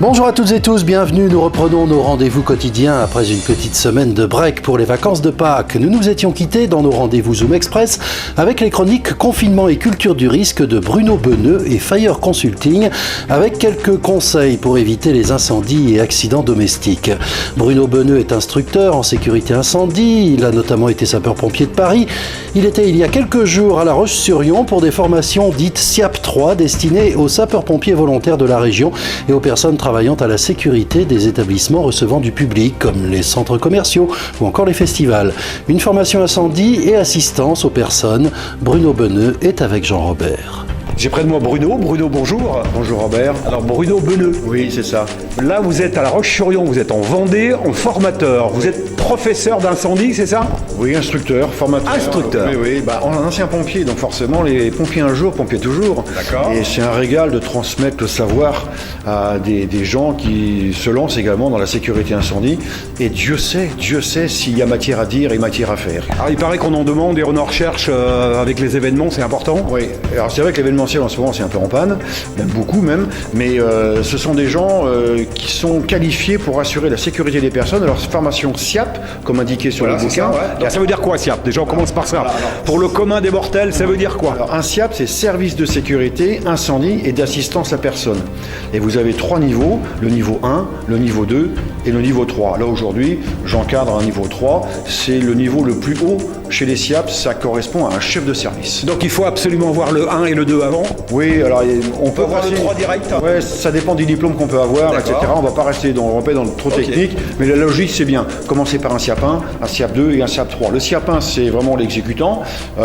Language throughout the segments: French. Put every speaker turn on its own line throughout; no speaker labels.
Bonjour à toutes et tous, bienvenue. Nous reprenons nos rendez-vous quotidiens après une petite semaine de break pour les vacances de Pâques. Nous nous étions quittés dans nos rendez-vous Zoom Express avec les chroniques Confinement et culture du risque de Bruno Beneux et Fire Consulting avec quelques conseils pour éviter les incendies et accidents domestiques. Bruno Beneux est instructeur en sécurité incendie, il a notamment été sapeur-pompier de Paris. Il était il y a quelques jours à La Roche-sur-Yon pour des formations dites SIAP 3 destinées aux sapeurs-pompiers volontaires de la région et aux personnes travaillant à la sécurité des établissements recevant du public, comme les centres commerciaux ou encore les festivals. Une formation incendie et assistance aux personnes. Bruno Beneux est avec Jean-Robert.
J'ai près de moi Bruno. Bruno, bonjour.
Bonjour Robert.
Alors Bruno Beneux.
Oui, c'est ça.
Là, vous êtes à La Roche-sur-Yon, vous êtes en Vendée, en formateur. Vous êtes professeur d'incendie, c'est ça?
Oui, instructeur, formateur.
Instructeur.
Oui. On est un ancien pompier, donc forcément, les pompiers un jour, pompiers toujours.
D'accord.
Et c'est un régal de transmettre le savoir à des gens qui se lancent également dans la sécurité incendie. Et Dieu sait s'il y a matière à dire et matière à faire.
Alors, il paraît qu'on en demande et on en recherche avec les événements, c'est important?
Oui, alors c'est vrai que l'événementiel en ce moment c'est un peu en panne, même beaucoup même, mais ce sont des gens qui sont qualifiés pour assurer la sécurité des personnes. Alors formation SIAP, comme indiqué sur le bouquin.
Donc ça veut dire quoi SIAP? Déjà on commence par ça. Pour le commun des mortels, ça veut dire quoi?
Alors, un SIAP c'est service de sécurité, incendie et d'assistance à personne. Et vous avez 3 niveaux, le niveau 1, le niveau 2 et le niveau 3. Là aujourd'hui, j'encadre un niveau 3, c'est le niveau le plus haut chez les SIAP, ça correspond à un chef de service.
Donc il faut absolument voir le 1 et le 2 avant?
Oui, alors on peut
voir le 3 direct?
Ouais, ça dépend des diplômes qu'on peut avoir, etc. On va pas rester dans trop technique, mais la logique c'est bien. Commencer par un SIAP 1, un SIAP 2 et un SIAP 3. Le SIAP 1 c'est vraiment l'exécutant,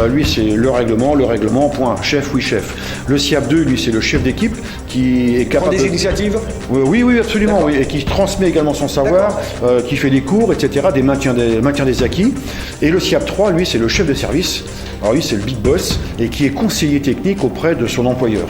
lui c'est le règlement, point, chef, oui chef. Le SIAP 2, lui c'est le chef d'équipe qui est capable
des initiatives?
Oui, absolument, oui, et qui transmet également son savoir, qui fait des cours, etc., des maintiens des acquis. Et le SIAP 3, lui c'est le chef de service, alors lui c'est le big boss, et qui est conseiller technique auprès de son employeur.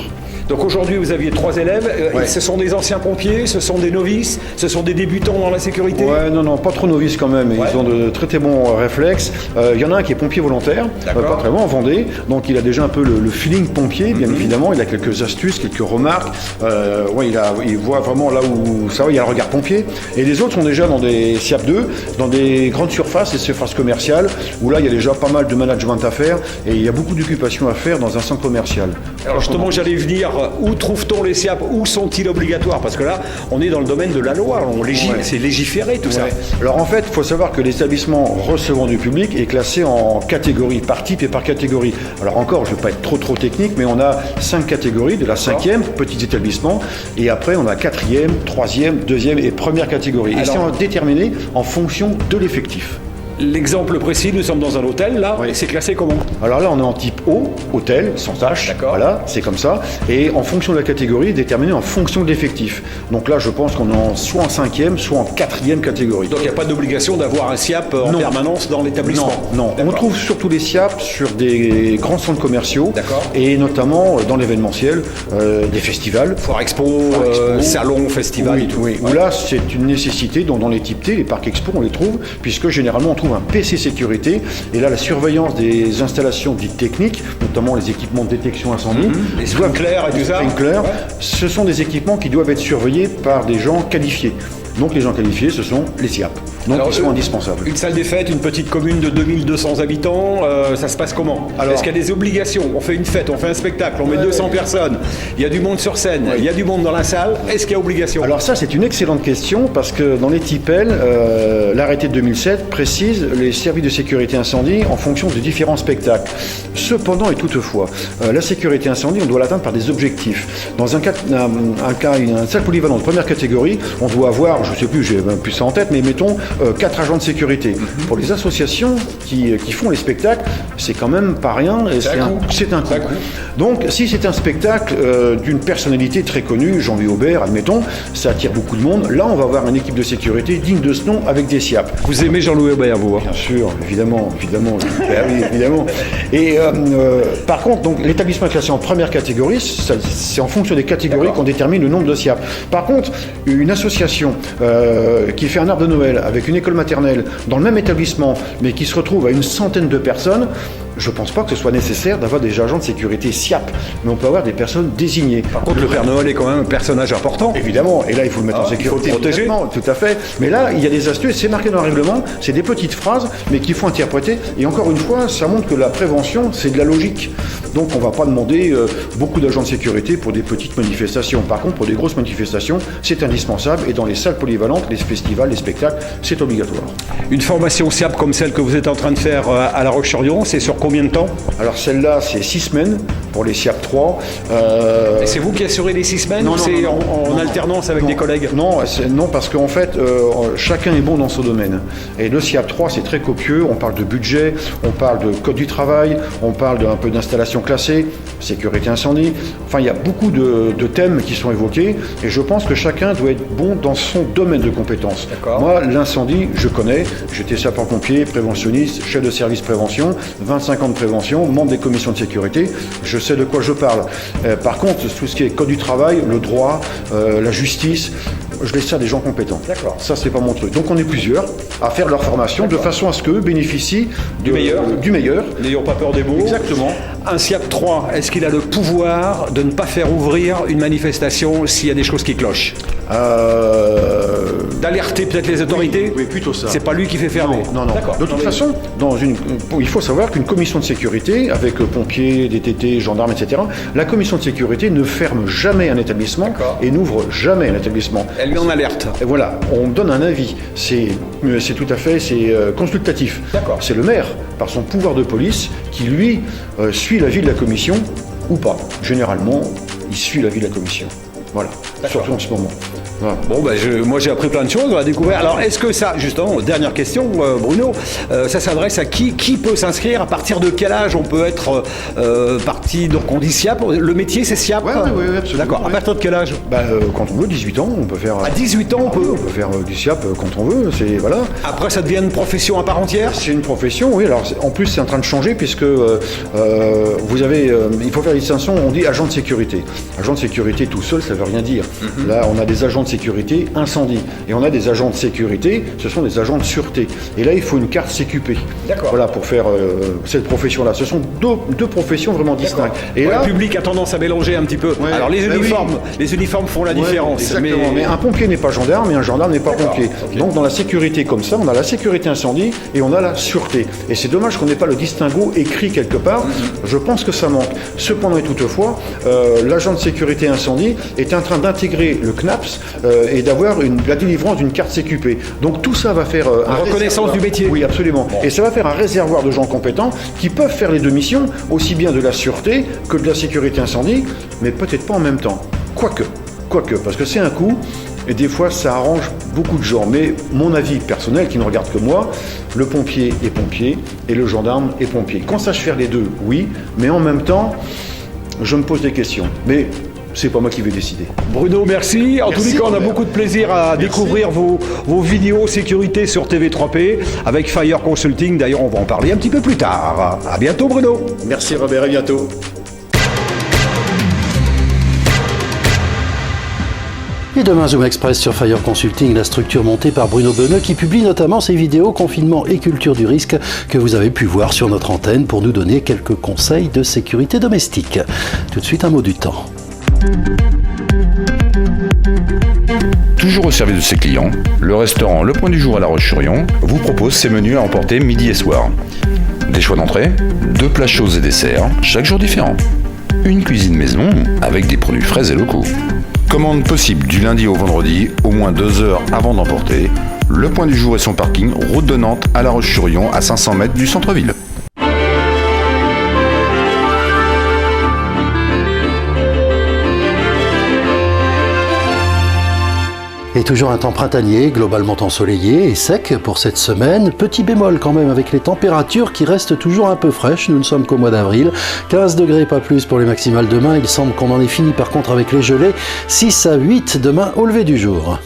Donc aujourd'hui, vous aviez 3 élèves. Ouais. Ce sont des anciens pompiers, ce sont des novices, ce sont des débutants dans la sécurité?
Ouais, non, pas trop novices quand même. Ils ont de très bons réflexes. Il y en a un qui est pompier volontaire, pas très bon, en Vendée. Donc il a déjà un peu le feeling pompier, bien évidemment. Il a quelques astuces, quelques remarques. Il voit vraiment là où ça va, il y a le regard pompier. Et les autres sont déjà dans des SIAP 2, dans des grandes surfaces, des surfaces commerciales, où là il y a déjà pas mal de management à faire et il y a beaucoup d'occupations à faire dans un centre commercial.
Alors justement, j'allais venir. Où trouve-t-on les SIAP? Où sont-ils obligatoires? Parce que là, on est dans le domaine de la loi. C'est légiféré tout ça.
Alors en fait, il faut savoir que l'établissement recevant du public est classé en catégories, par type et par catégorie. Alors encore, je ne vais pas être trop technique, mais on a 5 catégories, de la 5e, petits établissements, et après on a 4e, 3e, 2e et première catégorie. Et c'est déterminé en fonction de l'effectif.
L'exemple précis, nous sommes dans un hôtel, là, et c'est classé comment?
Alors là, on est en type O, hôtel, sans tâche, voilà, c'est comme ça, et en fonction de la catégorie, déterminé en fonction de l'effectif. Donc là, je pense qu'on est soit en 5e, soit en 4e catégorie.
Donc il n'y a pas d'obligation d'avoir un SIAP en permanence dans l'établissement?
Non. On trouve surtout les SIAP sur des grands centres commerciaux, et notamment dans l'événementiel, des festivals.
Foire expo, salon, festival et tout.
Oui. Où là, c'est une nécessité, dans les types T, les parcs expo, on les trouve, puisque généralement, on trouve un PC sécurité, et là la surveillance des installations dites techniques, notamment les équipements de détection incendie,
les sprinklers et tout ça,
ce sont des équipements qui doivent être surveillés par des gens qualifiés. Donc les gens qualifiés, ce sont les SIAP. Donc ils sont indispensables.
Une salle des fêtes, une petite commune de 2200 habitants, ça se passe comment? Est-ce qu'il y a des obligations? On fait une fête, on fait un spectacle, on met 200 personnes, il y a du monde sur scène, il y a du monde dans la salle, est-ce qu'il y a obligation?
Alors ça, c'est une excellente question, parce que dans les TIPEL, l'arrêté de 2007 précise les services de sécurité incendie en fonction de différents spectacles. Cependant et toutefois, la sécurité incendie, on doit l'atteindre par des objectifs. Dans un salle polyvalente de première catégorie, on doit avoir, je ne sais plus, j'ai plus ça en tête, mais mettons 4 agents de sécurité. Pour les associations qui font les spectacles, c'est quand même pas rien, c'est un coût. Donc si c'est un spectacle d'une personnalité très connue, Jean-Louis Aubert, admettons, ça attire beaucoup de monde, là on va avoir une équipe de sécurité digne de ce nom avec des SIAP.
Vous aimez Jean-Louis Aubert, vous?
Bien sûr, évidemment. Oui, évidemment. Et par contre, donc, l'établissement est classé en première catégorie, c'est en fonction des catégories qu'on détermine le nombre de SIAP. Par contre, une association qui fait un arbre de Noël avec une école maternelle dans le même établissement, mais qui se retrouve à une centaine de personnes, je ne pense pas que ce soit nécessaire d'avoir des agents de sécurité SIAP, mais on peut avoir des personnes désignées.
Par contre, le Père Noël est quand même un personnage important.
Évidemment, et là il faut le mettre en sécurité.
Il faut le protéger.
Tout à fait. Mais là, il y a des astuces, c'est marqué dans le règlement, c'est des petites phrases, mais qu'il faut interpréter. Et encore une fois, ça montre que la prévention, c'est de la logique. Donc on ne va pas demander beaucoup d'agents de sécurité pour des petites manifestations. Par contre, pour des grosses manifestations, c'est indispensable. Et dans les salles polyvalentes, les festivals, les spectacles, c'est obligatoire.
Une formation SIAP comme celle que vous êtes en train de faire à La Roche-sur-Yon, c'est sur combien de temps?
Alors celle-là, c'est 6 semaines pour les SIAP 3.
Et c'est vous qui assurez les 6 semaines
non,
ou c'est en alternance avec des collègues?
Non, parce qu'en fait, chacun est bon dans son domaine. Et le SIAP 3, c'est très copieux. On parle de budget, on parle de code du travail, on parle d'un peu d'installation classée, sécurité incendie. Enfin, il y a beaucoup de thèmes qui sont évoqués. Et je pense que chacun doit être bon dans son domaine de compétences. Moi, l'incendie, je connais. J'étais sapeur-pompier, préventionniste, chef de service prévention, 25 ans de prévention, membre des commissions de sécurité. Je sais de quoi je parle. Par contre, tout ce qui est code du travail, le droit, la justice, je laisse ça à des gens compétents.
D'accord.
Ça, c'est pas mon truc. Donc, on est plusieurs à faire leur formation de façon à ce qu'eux bénéficient
du meilleur.
N'ayons
pas peur des mots.
Exactement.
Un SIAP 3, est-ce qu'il a le pouvoir de ne pas faire ouvrir une manifestation s'il y a des choses qui clochent? D'alerter peut-être les autorités?
Oui, plutôt ça.
C'est pas lui qui fait fermer?
Non. De toute façon, il faut savoir qu'une commission de sécurité, avec pompiers, DTT, gendarmes, etc., la commission de sécurité ne ferme jamais un établissement et n'ouvre jamais un établissement.
Elle met en alerte.
Et voilà, on donne un avis. C'est tout à fait consultatif.
D'accord.
C'est le maire, par son pouvoir de police, qui lui suit l'avis de la commission ou pas. Généralement, il suit l'avis de la commission. Voilà, surtout en ce moment. Voilà.
Bon, moi j'ai appris plein de choses, on a découvert. Alors est-ce que ça, justement, dernière question, Bruno, ça s'adresse à qui peut s'inscrire? À partir de quel âge on peut être parti? Donc on dit SIAP, le métier c'est SIAP?
Oui, absolument.
D'accord, à partir de quel âge?
Quand on veut, 18 ans, on peut faire...
À 18 ans on peut
faire du SIAP quand on veut, voilà.
Après ça devient une profession à part entière?
C'est une profession, oui. Alors en plus c'est en train de changer puisque vous avez... il faut faire la distinction, on dit agent de sécurité. Agent de sécurité tout seul, ça veut rien dire. Là, on a des agents de sécurité incendie. Et on a des agents de sécurité, ce sont des agents de sûreté. Et là, il faut une carte CQP.
D'accord.
Voilà, pour faire cette profession-là. Ce sont deux professions vraiment distinctes. Et là,
le public a tendance à mélanger un petit peu.
Ouais,
alors les uniformes font la différence.
Exactement. Mais un pompier n'est pas gendarme et un gendarme n'est pas pompier.
Okay.
Donc dans la sécurité comme ça, on a la sécurité incendie et on a la sûreté. Et c'est dommage qu'on n'ait pas le distinguo écrit quelque part. Je pense que ça manque. Cependant et toutefois, l'agent de sécurité incendie est en train d'intégrer le CNAPS et d'avoir la délivrance d'une carte CQP. Donc tout ça va faire
une reconnaissance du métier.
Oui, absolument. Bon. Et ça va faire un réservoir de gens compétents qui peuvent faire les deux missions, aussi bien de la sûreté que de la sécurité incendie, mais peut-être pas en même temps. Quoique, parce que c'est un coût, et des fois ça arrange beaucoup de gens. Mais mon avis personnel, qui ne regarde que moi, le pompier est pompier et le gendarme est pompier. Qu'on sache faire les deux, oui, mais en même temps, je me pose des questions. Mais c'est pas moi qui vais décider.
Bruno, merci. En tous les cas, on a beaucoup de plaisir à découvrir vos vidéos sécurité sur TV3P avec Fire Consulting. D'ailleurs, on va en parler un petit peu plus tard. À bientôt, Bruno.
Merci, Robert. À bientôt.
Et demain, Zoom Express sur Fire Consulting, la structure montée par Bruno Beneux qui publie notamment ses vidéos confinement et culture du risque que vous avez pu voir sur notre antenne pour nous donner quelques conseils de sécurité domestique. Tout de suite, un mot du temps.
Toujours au service de ses clients, le restaurant Le Point du Jour à La Roche-sur-Yon vous propose ses menus à emporter midi et soir. Des choix d'entrée, 2 plats chauds et desserts, chaque jour différents. Une cuisine maison avec des produits frais et locaux. Commande possible du lundi au vendredi, au moins 2 heures avant d'emporter. Le Point du Jour et son parking, route de Nantes à La Roche-sur-Yon, à 500 mètres du centre-ville.
Et toujours un temps printanier, globalement ensoleillé et sec pour cette semaine. Petit bémol quand même avec les températures qui restent toujours un peu fraîches. Nous ne sommes qu'au mois d'avril. 15 degrés, pas plus pour les maximales demain. Il semble qu'on en ait fini par contre avec les gelées. 6 à 8 demain au lever du jour.